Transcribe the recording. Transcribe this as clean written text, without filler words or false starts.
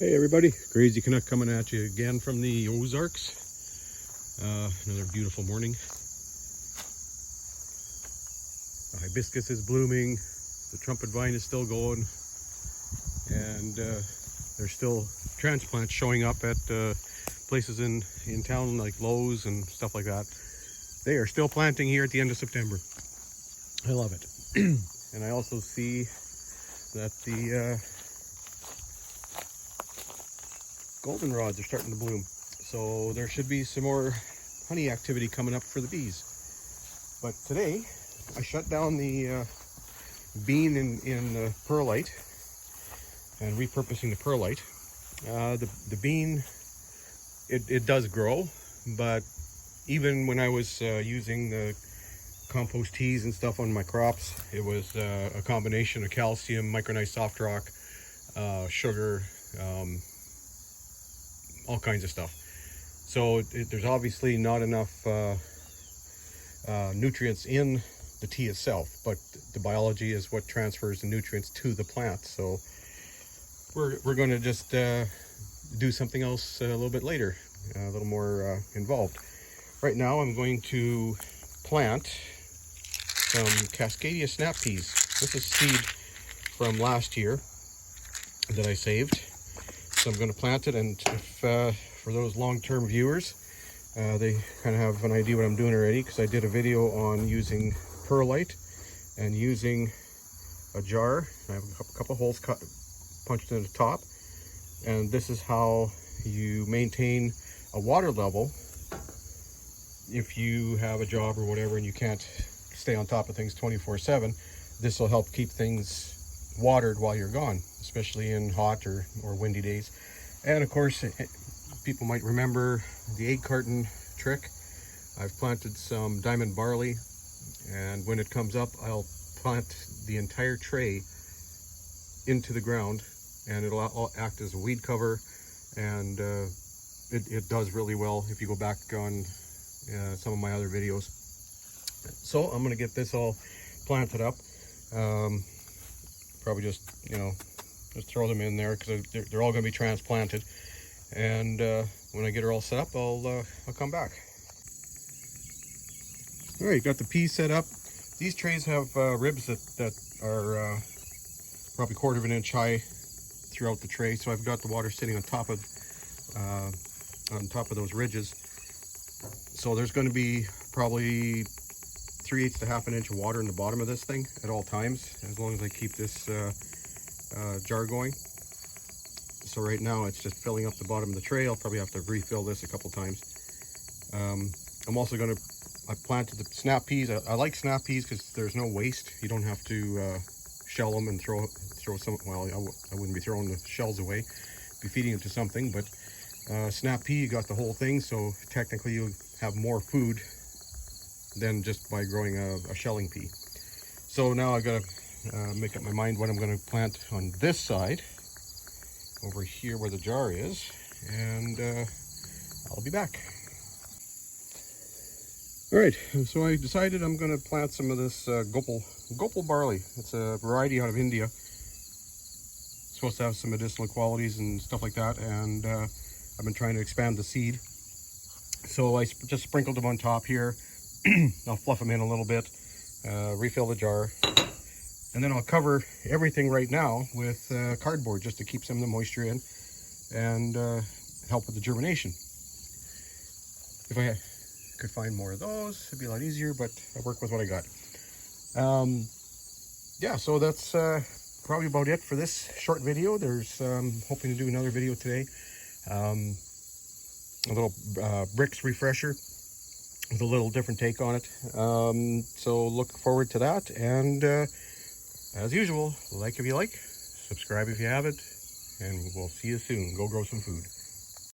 Hey everybody, Crazy Canuck coming at you again from the Ozarks. Another beautiful morning. The hibiscus is blooming, the trumpet vine is still going, and there's still transplants showing up at places in town like Lowe's and stuff like that. They are still planting here at the end of September. I love it. And I also see that the goldenrods are starting to bloom. So there should be some more honey activity coming up for the bees. But today, I shut down the bean in the pearlite and repurposing the pearlite. The bean, it does grow, but even when I was using the compost teas and stuff on my crops, it was a combination of calcium, micronized soft rock, sugar, all kinds of stuff. So there's obviously not enough nutrients in the tea itself, but the biology is what transfers the nutrients to the plant. So we're going to just do something else a little bit later, a little more involved. Right now I'm going to plant some Cascadia snap peas. This is seed from last year that I saved. So I'm going to plant it, and if for those long-term viewers, they kind of have an idea what I'm doing already, because I did a video on using pearlite and using a jar. I have a couple holes punched in the top, and this is how you maintain a water level if you have a job or whatever and you can't stay on top of things 24/7. This will help keep things watered while you're gone, especially in hot or windy days. And of course, people might remember the egg carton trick. I've planted some diamond barley, and when it comes up, I'll plant the entire tray into the ground, and it'll act as a weed cover, and it does really well if you go back on some of my other videos. So I'm going to get this all planted up. Probably just throw them in there, because they're all going to be transplanted, and when I get her all set up, I'll come back. All right, got the peas set up. These trays have ribs that are probably 1/4 of an inch high throughout the tray, so I've got the water sitting on top of those ridges. So there's going to be probably 3/8 to 1/2 inch of water in the bottom of this thing at all times, as long as I keep this jar going. So right now it's just filling up the bottom of the tray. I'll probably have to refill this a couple times. I'm also going to, I planted the snap peas. I like snap peas because there's no waste. You don't have to shell them and throw some, well, I wouldn't be throwing the shells away, be feeding them to something, but snap pea, you got the whole thing, so technically you have more food than just by growing a shelling pea. So now I got to make up my mind what I'm going to plant on this side, over here where the jar is, and I'll be back. All right, so I decided I'm going to plant some of this Gopal barley. It's a variety out of India. It's supposed to have some medicinal qualities and stuff like that, and I've been trying to expand the seed. So I just sprinkled them on top here. I'll fluff them in a little bit, refill the jar, and then I'll cover everything right now with cardboard, just to keep some of the moisture in and help with the germination. If I could find more of those, it'd be a lot easier, but I work with what I got. Yeah, so that's probably about it for this short video. There's hoping to do another video today. A little bricks refresher with a little different take on it. So look forward to that, and as usual, like if you like, subscribe if you haven't, and we'll see you soon. Go grow some food.